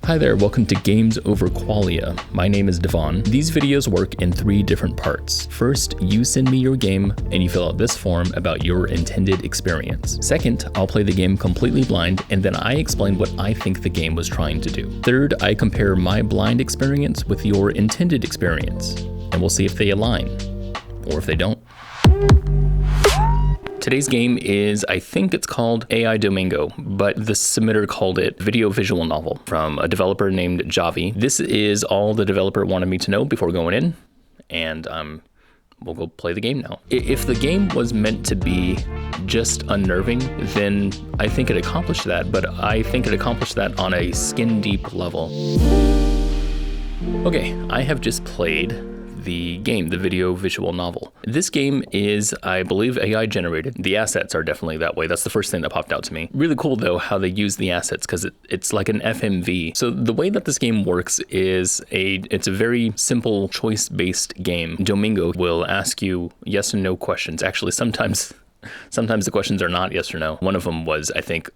Hi there, welcome to Games Over Qualia. My name is Devon. These videos work in 3 different parts. First, you send me your game and you fill out this form about your intended experience. Second, I'll play the game completely blind and then I explain what I think the game was trying to do. Third, I compare my blind experience with your intended experience and we'll see if they align or if they don't. Today's game is, I think it's called AI Domingo, but the submitter called it Video Visual Novel from a developer named Javi. This is all the developer wanted me to know before going in, and we'll go play the game now. If the game was meant to be just unnerving, then I think it accomplished that, but I think it accomplished that on a skin-deep level. Okay, I have just played the game, the video visual novel. This game is, I believe, AI generated. The assets are definitely that way. That's the first thing that popped out to me. Really cool though how they use the assets because it's like an FMV. So the way that this game works is it's a very simple choice-based game. Domingo will ask you yes and no questions. Actually, sometimes the questions are not yes or no. One of them was, I think,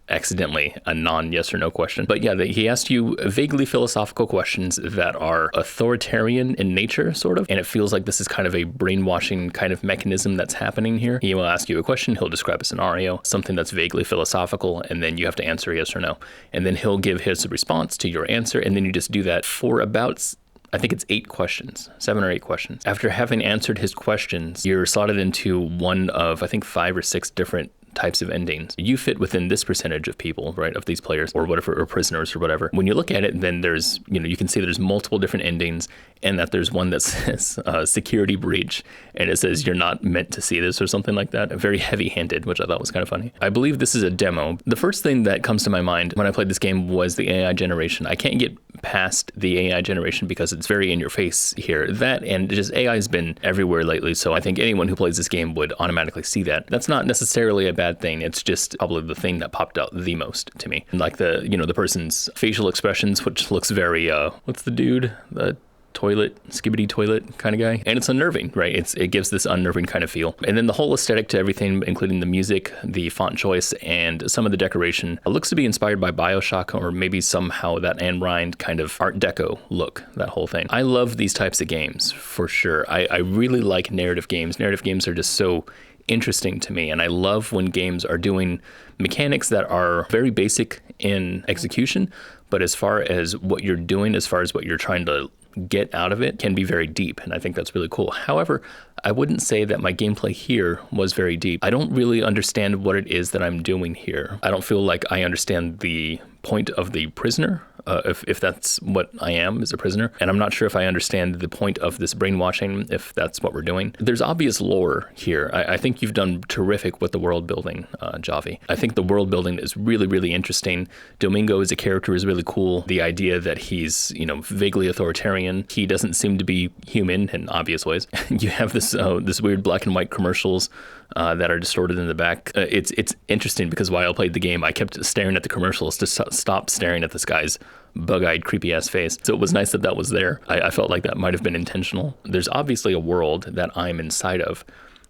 accidentally a non-yes or no question. But yeah, he asked you vaguely philosophical questions that are authoritarian in nature, sort of. And it feels like this is kind of a brainwashing kind of mechanism that's happening here. He will ask you a question, he'll describe a scenario, something that's vaguely philosophical, and then you have to answer yes or no. And then he'll give his response to your answer, and then you just do that for about, I think it's 8 questions, 7 or 8 questions. After having answered his questions, you're slotted into one of, I think, 5 or 6 different types of endings. You fit within this percentage of people, right, of these players or whatever, or prisoners or whatever. When you look at it, then there's, you can see there's multiple different endings and that there's one that says security breach and it says you're not meant to see this or something like that. Very heavy-handed, which I thought was kind of funny. I believe this is a demo. The first thing that comes to my mind when I played this game was the AI generation. I can't get past the AI generation because it's very in your face here. That and just AI has been everywhere lately, so I think anyone who plays this game would automatically see that. That's not necessarily a bad thing. It's just probably the thing that popped out the most to me. Like the person's facial expressions, which looks very what's the dude? The toilet, skibbity toilet kind of guy. And it's unnerving, right? It gives this unnerving kind of feel. And then the whole aesthetic to everything, including the music, the font choice, and some of the decoration, it looks to be inspired by BioShock or maybe somehow that Anne Rind kind of Art Deco look, that whole thing. I love these types of games, for sure. I really like narrative games. Narrative games are just so interesting to me, and I love when games are doing mechanics that are very basic in execution, but as far as what you're doing, as far as what you're trying to get out of it, can be very deep, and I think that's really cool. However, I wouldn't say that my gameplay here was very deep. I don't really understand what it is that I'm doing here. I don't feel like I understand the point of the prisoner, if that's what I am, as a prisoner. And I'm not sure if I understand the point of this brainwashing, if that's what we're doing. There's obvious lore here. I think you've done terrific with the world building, Javi. I think the world building is really, really interesting. Domingo as a character is really cool. The idea that he's, vaguely authoritarian. He doesn't seem to be human in obvious ways. You have this weird black and white commercials that are distorted in the back. It's interesting because while I played the game, I kept staring at the commercials to stop staring at this guy's bug-eyed, creepy-ass face. So it was nice that was there. I felt like that might have been intentional. There's obviously a world that I'm inside of,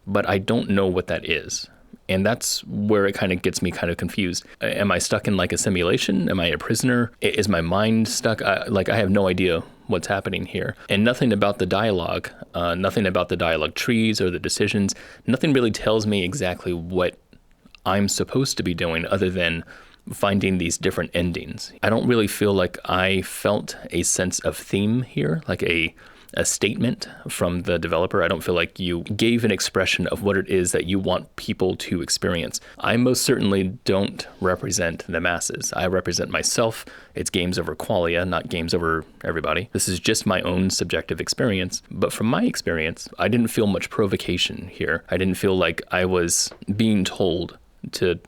but I don't know what that is. And that's where it kind of gets me kind of confused. Am I stuck in like a simulation? Am I a prisoner? Is my mind stuck? I have no idea what's happening here. And nothing about the dialogue, nothing about the dialogue trees or the decisions, nothing really tells me exactly what I'm supposed to be doing other than finding these different endings. I don't really feel like I felt a sense of theme here, like a statement from the developer. I don't feel like you gave an expression of what it is that you want people to experience. I most certainly don't represent the masses. I represent myself. It's Games Over Qualia, not Games Over everybody. This is just my own subjective experience. But from my experience, I didn't feel much provocation here. I didn't feel like I was being told to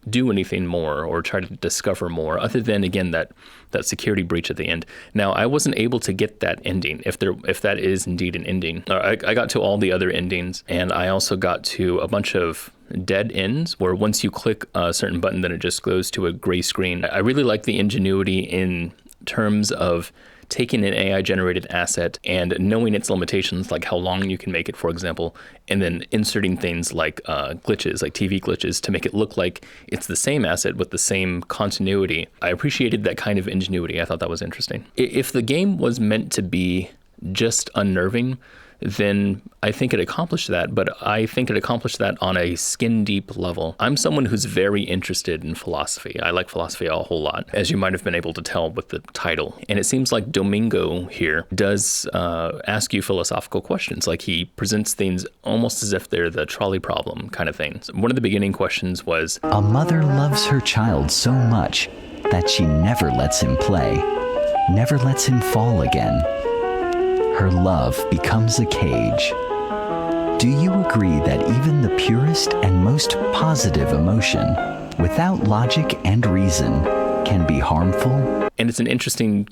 do anything more or try to discover more, other than, again, that security breach at the end. Now, I wasn't able to get that ending, if that is indeed an ending. I got to all the other endings, and I also got to a bunch of dead ends where once you click a certain button, then it just goes to a gray screen. I really like the ingenuity in terms of taking an AI-generated asset and knowing its limitations, like how long you can make it, for example, and then inserting things like glitches, like TV glitches, to make it look like it's the same asset with the same continuity. I appreciated that kind of ingenuity. I thought that was interesting. If the game was meant to be just unnerving, then I think it accomplished that, but I think it accomplished that on a skin-deep level. I'm someone who's very interested in philosophy. I like philosophy a whole lot, as you might have been able to tell with the title. And it seems like Domingo here does ask you philosophical questions. Like, he presents things almost as if they're the trolley problem kind of thing. So one of the beginning questions was, a mother loves her child so much that she never lets him play, never lets him fall again. Her love becomes a cage. Do you agree that even the purest and most positive emotion, without logic and reason, can be harmful? And it's an interesting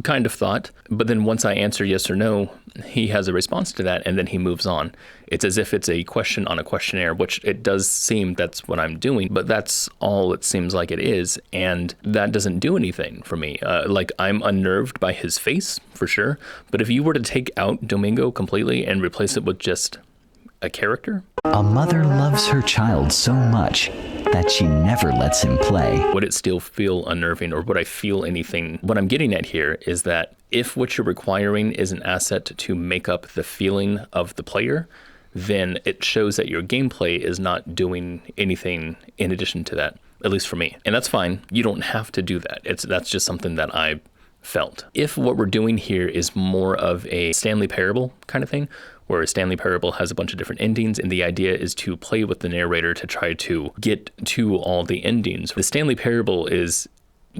kind of thought, but then once I answer yes or no, he has a response to that, and then he moves on. It's as if it's a question on a questionnaire, which it does seem that's what I'm doing, but that's all it seems like it is, and that doesn't do anything for me. Like, I'm unnerved by his face, for sure, but if you were to take out Domingo completely and replace it with just a character? A mother loves her child so much that she never lets him play. Would it still feel unnerving, or would I feel anything? What I'm getting at here is that if what you're requiring is an asset to make up the feeling of the player, then it shows that your gameplay is not doing anything in addition to that, at least for me. And that's fine. You don't have to do that. That's just something that I felt. If what we're doing here is more of a Stanley Parable kind of thing, where a Stanley Parable has a bunch of different endings, and the idea is to play with the narrator to try to get to all the endings. The Stanley Parable is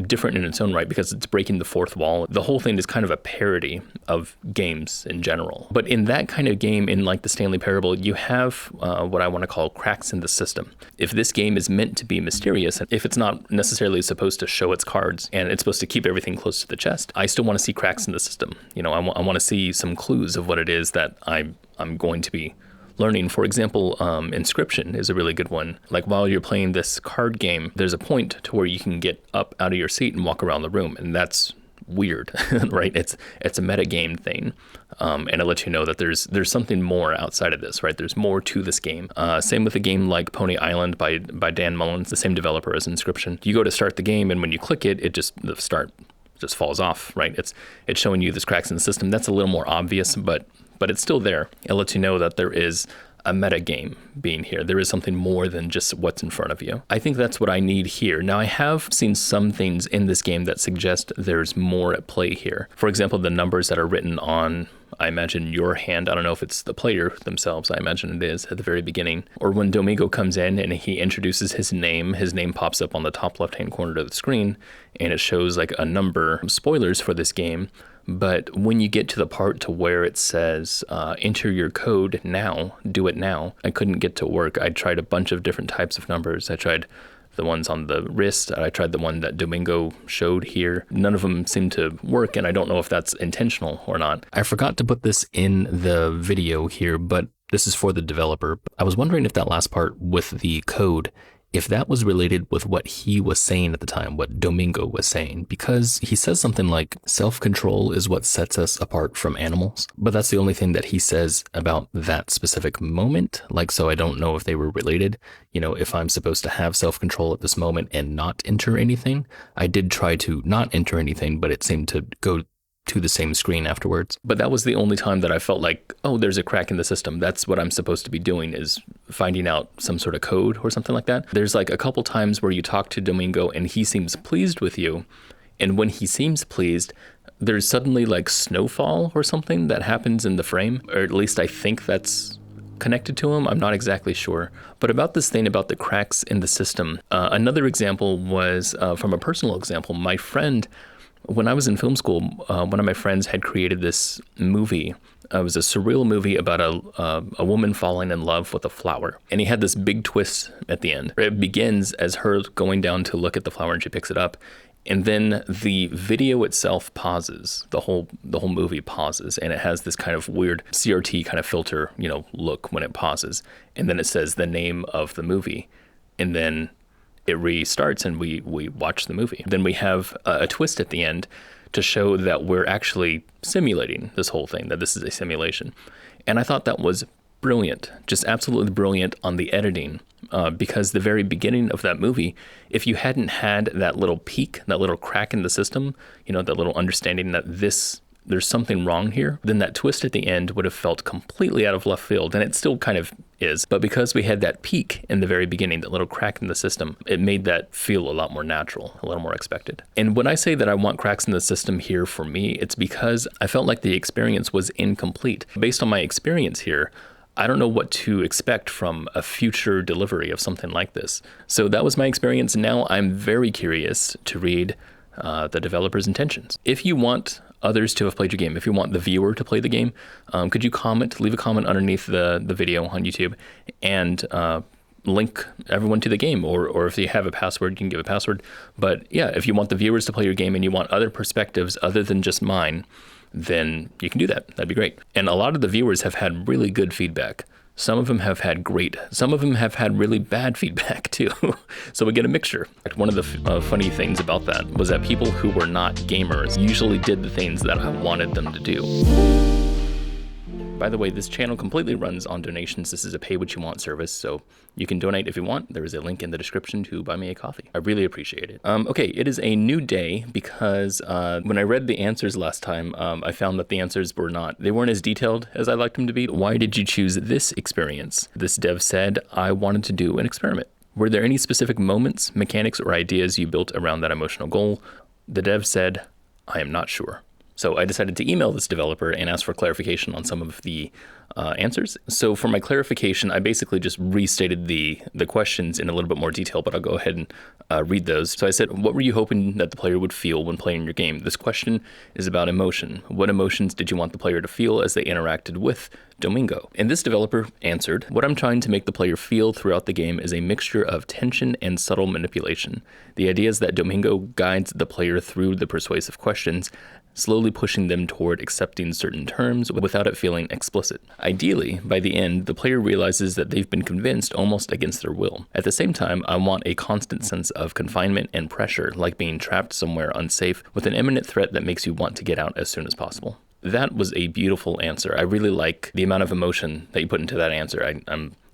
different in its own right because it's breaking the fourth wall. The whole thing is kind of a parody of games in general. But in that kind of game, in like the Stanley Parable, you have what I want to call cracks in the system. If this game is meant to be mysterious, if it's not necessarily supposed to show its cards and it's supposed to keep everything close to the chest, I still want to see cracks in the system. You know, I want to see some clues of what it is that I'm going to be learning. For example, Inscription is a really good one. Like, while you're playing this card game, there's a point to where you can get up out of your seat and walk around the room, and that's weird, right? It's a meta game thing, and it lets you know that there's something more outside of this, right? There's more to this game. Same with a game like Pony Island by Dan Mullins, the same developer as Inscription. You go to start the game, and when you click it, the start just falls off, right? It's showing you this cracks in the system. That's a little more obvious, but it's still there. It lets you know that there is a meta game being here. There is something more than just what's in front of you. I think that's what I need here. Now, I have seen some things in this game that suggest there's more at play here. For example, the numbers that are written on, I imagine, your hand. I don't know if it's the player themselves. I imagine it is at the very beginning. Or when Domingo comes in and he introduces his name pops up on the top left-hand corner of the screen, and it shows like a number. Spoilers for this game. But when you get to the part to where it says, enter your code now, do it now, I couldn't get to work. I tried a bunch of different types of numbers. I tried the ones on the wrist. I tried the one that Domingo showed here. None of them seemed to work, and I don't know if that's intentional or not. I forgot to put this in the video here, but this is for the developer. I was wondering if that last part with the code, if that was related with what he was saying at the time, what Domingo was saying, because he says something like self-control is what sets us apart from animals, but that's the only thing that he says about that specific moment. Like, so I don't know if they were related. You know, if I'm supposed to have self-control at this moment and not enter anything. I did try to not enter anything, but it seemed to go to the same screen afterwards. But that was the only time that I felt like, oh, there's a crack in the system. That's what I'm supposed to be doing, is finding out some sort of code or something like that. There's like a couple times where you talk to Domingo and he seems pleased with you. And when he seems pleased, there's suddenly like snowfall or something that happens in the frame, or at least I think that's connected to him. I'm not exactly sure. But about this thing about the cracks in the system, another example was from a personal example. My friend, when I was in film school, one of my friends had created this movie. It was a surreal movie about a woman falling in love with a flower. And he had this big twist at the end. It begins as her going down to look at the flower and she picks it up. And then the video itself pauses. The whole movie pauses, and it has this kind of weird CRT kind of filter, look when it pauses. And then it says the name of the movie. And then it restarts and we watch the movie. Then we have a twist at the end to show that we're actually simulating this whole thing, that this is a simulation. And I thought that was brilliant, just absolutely brilliant on the editing, because the very beginning of that movie, if you hadn't had that little peak, that little crack in the system, that little understanding that there's something wrong here, then that twist at the end would have felt completely out of left field, and it still kind of is. But because we had that peak in the very beginning, that little crack in the system, it made that feel a lot more natural, a little more expected. And when I say that I want cracks in the system here for me, it's because I felt like the experience was incomplete. Based on my experience here, I don't know what to expect from a future delivery of something like this. So that was my experience. Now I'm very curious to read the developer's intentions. If you want others to have played your game, if you want the viewer to play the game, could you leave a comment underneath the video on YouTube and link everyone to the game, or if you have a password, you can give a password. But yeah, if you want the viewers to play your game and you want other perspectives other than just mine, then you can do that. That'd be great. And a lot of the viewers have had really good feedback. Some of them have had great. Some of them have had really bad feedback too. So we get a mixture. One of the funny things about that was that people who were not gamers usually did the things that I wanted them to do. By the way, this channel completely runs on donations. This is a pay what you want service, so you can donate if you want. There is a link in the description to buy me a coffee. I really appreciate it. Okay, it is a new day because when I read the answers last time, I found that the answers they weren't as detailed as I liked them to be. Why did you choose this experience? This dev said, I wanted to do an experiment. Were there any specific moments, mechanics, or ideas you built around that emotional goal? The dev said, I am not sure. So I decided to email this developer and ask for clarification on some of the answers. So for my clarification, I basically just restated the questions in a little bit more detail, but I'll go ahead and read those. So I said, what were you hoping that the player would feel when playing your game? This question is about emotion. What emotions did you want the player to feel as they interacted with Domingo? And this developer answered, what I'm trying to make the player feel throughout the game is a mixture of tension and subtle manipulation. The idea is that Domingo guides the player through the persuasive questions, slowly pushing them toward accepting certain terms without it feeling explicit. Ideally, by the end, the player realizes that they've been convinced almost against their will. At the same time, I want a constant sense of confinement and pressure, like being trapped somewhere unsafe with an imminent threat that makes you want to get out as soon as possible. That was a beautiful answer. I really like the amount of emotion that you put into that answer.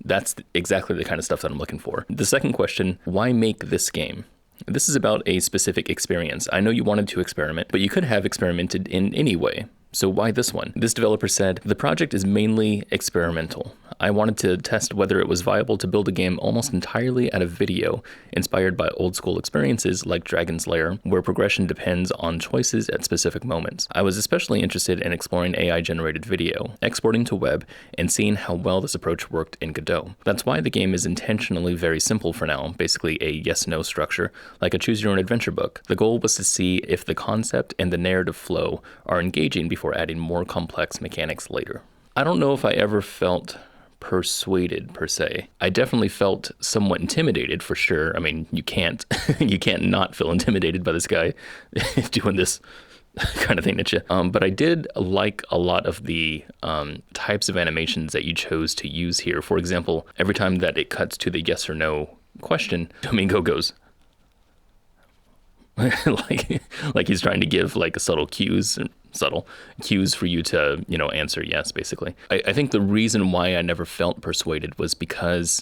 That's exactly the kind of stuff that I'm looking for. The second question, why make this game? This is about a specific experience. I know you wanted to experiment, but you could have experimented in any way. So why this one? This developer said, the project is mainly experimental. I wanted to test whether it was viable to build a game almost entirely out of video, inspired by old school experiences like Dragon's Lair, where progression depends on choices at specific moments. I was especially interested in exploring AI-generated video, exporting to web, and seeing how well this approach worked in Godot. That's why the game is intentionally very simple for now, basically a yes-no structure, like a choose-your-own-adventure book. The goal was to see if the concept and the narrative flow are engaging before adding more complex mechanics later. I don't know if I ever felt persuaded per se. I definitely felt somewhat intimidated for sure. I mean, you can't not feel intimidated by this guy doing this kind of thing at you. But I did like a lot of the types of animations that you chose to use here. For example, every time that it cuts to the yes or no question, Domingo goes like he's trying to give like subtle cues for you to, answer yes, basically. I think the reason why I never felt persuaded was because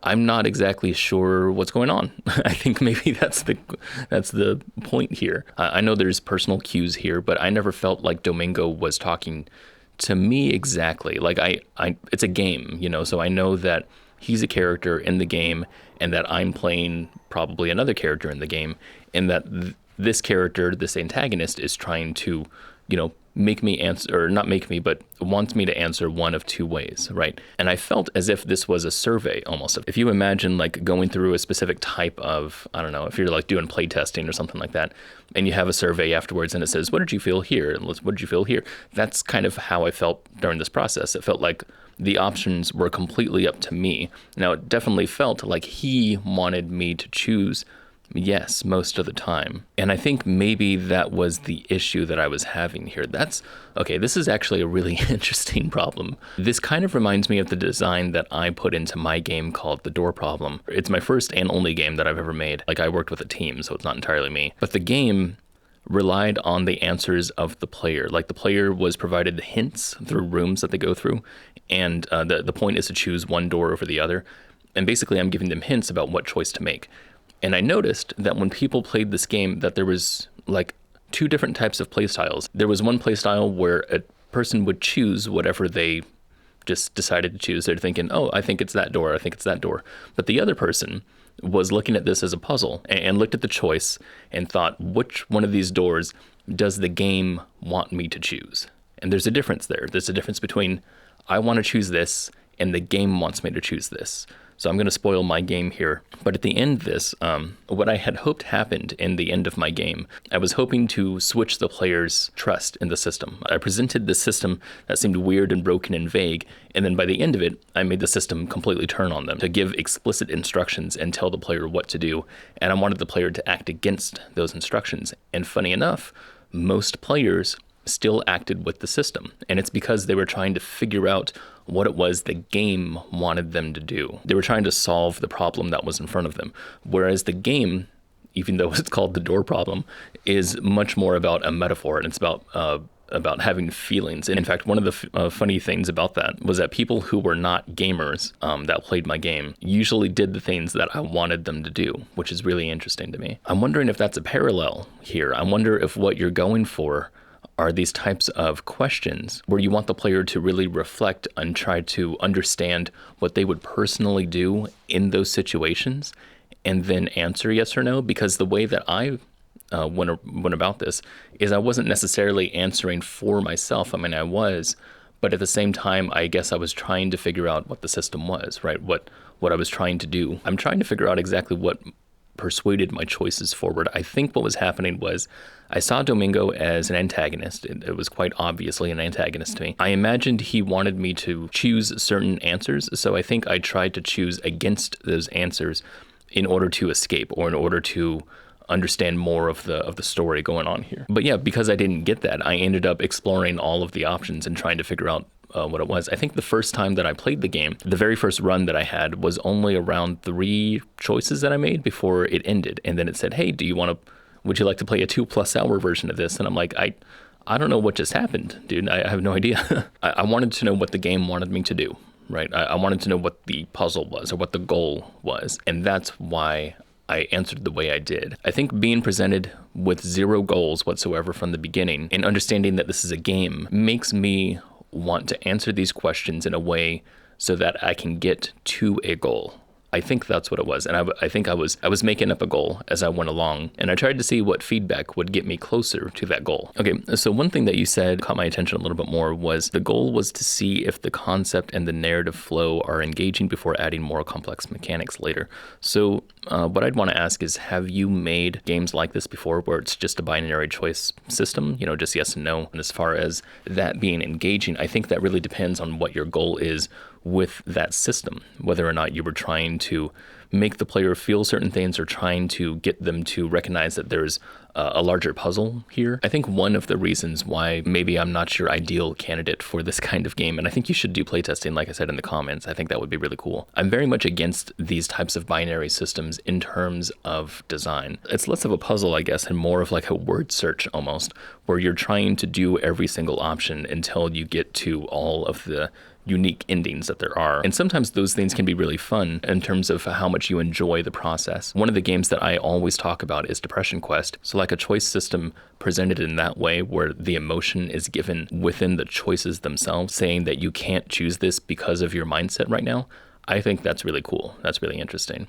I'm not exactly sure what's going on. I think maybe that's the point here. I know there's personal cues here, but I never felt like Domingo was talking to me exactly. Like it's a game, so I know that he's a character in the game and that I'm playing probably another character in the game, and that this character, this antagonist, is trying to, make me answer, or not make me, but wants me to answer one of two ways, right? And I felt as if this was a survey almost. If you imagine like going through a specific type of, I don't know, if you're like doing play testing or something like that, and you have a survey afterwards and it says, what did you feel here? And what did you feel here? That's kind of how I felt during this process. It felt like the options were completely up to me. Now, it definitely felt like he wanted me to choose Yes, most of the time. And I think maybe that was the issue that I was having here. This is actually a really interesting problem. This kind of reminds me of the design that I put into my game called The Door Problem. It's my first and only game that I've ever made. Like, I worked with a team, so it's not entirely me. But the game relied on the answers of the player. Like, the player was provided hints through rooms that they go through, and the point is to choose one door over the other. And basically, I'm giving them hints about what choice to make. And I noticed that when people played this game, that there was like two different types of playstyles. There was one playstyle where a person would choose whatever they just decided to choose. They're thinking, oh, I think it's that door, I think it's that door. But the other person was looking at this as a puzzle and looked at the choice and thought, which one of these doors does the game want me to choose? And there's a difference there. There's a difference between I want to choose this and the game wants me to choose this. So I'm going to spoil my game here. But at the end of this, what I had hoped happened in the end of my game, I was hoping to switch the player's trust in the system. I presented the system that seemed weird and broken and vague, and then by the end of it, I made the system completely turn on them to give explicit instructions and tell the player what to do. And I wanted the player to act against those instructions. And funny enough, most players still acted with the system. And it's because they were trying to figure out what it was the game wanted them to do. They were trying to solve the problem that was in front of them. Whereas the game, even though it's called The Door Problem, is much more about a metaphor, and it's about having feelings. And in fact, one of the funny things about that was that people who were not gamers that played my game usually did the things that I wanted them to do, which is really interesting to me. I'm wondering if that's a parallel here. I wonder if what you're going for are these types of questions where you want the player to really reflect and try to understand what they would personally do in those situations and then answer yes or no. Because the way that I went about this is I wasn't necessarily answering for myself. I mean, I was, but at the same time, I guess I was trying to figure out what the system was, right? What I was trying to do. I'm trying to figure out exactly what persuaded my choices forward. I think what was happening was I saw Domingo as an antagonist. It was quite obviously an antagonist to me. I imagined he wanted me to choose certain answers, so I think I tried to choose against those answers in order to escape or in order to understand more of the story going on here. But yeah, because I didn't get that, I ended up exploring all of the options and trying to figure out what it was. I think the first time that I played the game, the very first run that I had was only around 3 choices that I made before it ended. And then it said, hey, would you like to play a 2+ hour version of this? And I'm like, I don't know what just happened, dude. I have no idea. I wanted to know what the game wanted me to do, right? I wanted to know what the puzzle was or what the goal was. And that's why I answered the way I did. I think being presented with 0 goals whatsoever from the beginning and understanding that this is a game makes me want to answer these questions in a way so that I can get to a goal. I think that's what it was. And I think I was making up a goal as I went along, and I tried to see what feedback would get me closer to that goal. Okay, so one thing that you said caught my attention a little bit more was the goal was to see if the concept and the narrative flow are engaging before adding more complex mechanics later. So what I'd want to ask is, have you made games like this before where it's just a binary choice system, just yes and no? And as far as that being engaging, I think that really depends on what your goal is with that system, whether or not you were trying to make the player feel certain things or trying to get them to recognize that there's a larger puzzle here. I think one of the reasons why maybe I'm not your ideal candidate for this kind of game, and I think you should do playtesting, like I said in the comments. I think that would be really cool. I'm very much against these types of binary systems in terms of design. It's less of a puzzle, I guess, and more of like a word search almost, where you're trying to do every single option until you get to all of the unique endings that there are. And sometimes those things can be really fun in terms of how much you enjoy the process. One of the games that I always talk about is Depression Quest. So like a choice system presented in that way where the emotion is given within the choices themselves, saying that you can't choose this because of your mindset right now. I think that's really cool. That's really interesting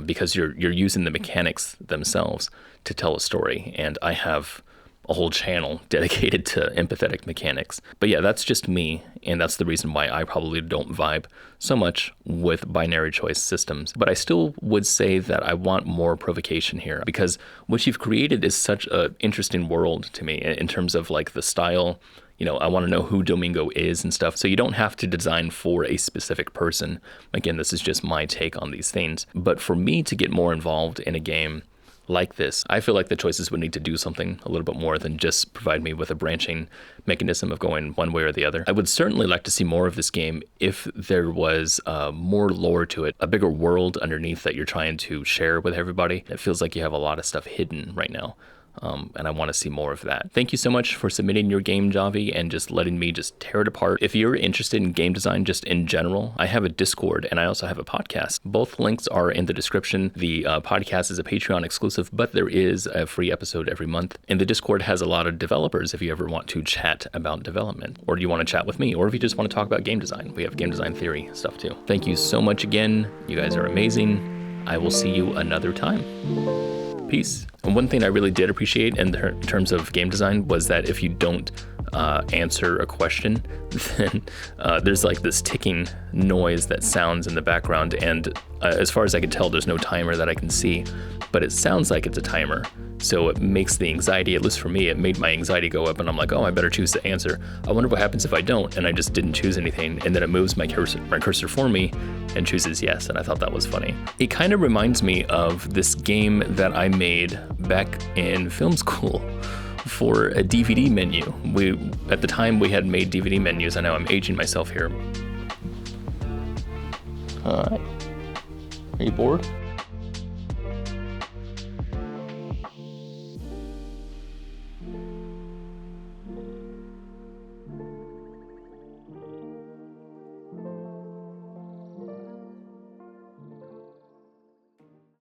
because you're using the mechanics themselves to tell a story. And I have a whole channel dedicated to empathetic mechanics. But yeah, that's just me, and that's the reason why I probably don't vibe so much with binary choice systems. But I still would say that I want more provocation here, because what you've created is such an interesting world to me in terms of like the style. I want to know who Domingo is and stuff. So you don't have to design for a specific person. Again, this is just my take on these things. But for me to get more involved in a game like this, I feel like the choices would need to do something a little bit more than just provide me with a branching mechanism of going one way or the other. I would certainly like to see more of this game if there was more lore to it, a bigger world underneath that you're trying to share with everybody. It feels like you have a lot of stuff hidden right now. And I want to see more of that. Thank you so much for submitting your game, Javi, and just letting me just tear it apart. If you're interested in game design just in general, I have a Discord and I also have a podcast. Both links are in the description. The podcast is a Patreon exclusive, but there is a free episode every month. And the Discord has a lot of developers if you ever want to chat about development, or do you want to chat with me, or if you just want to talk about game design. We have game design theory stuff too. Thank you so much again. You guys are amazing. I will see you another time. Peace. And one thing I really did appreciate in terms of game design was that if you don't answer a question, then there's like this ticking noise that sounds in the background. And as far as I can tell, there's no timer that I can see, but it sounds like it's a timer. So it makes the anxiety, at least for me, it made my anxiety go up, and I'm like, oh, I better choose to answer. I wonder what happens if I don't, and I just didn't choose anything, and then it moves my cursor for me and chooses yes, and I thought that was funny. It kind of reminds me of this game that I made back in film school for a DVD menu. At the time, we had made DVD menus. I know I'm aging myself here. Are you bored?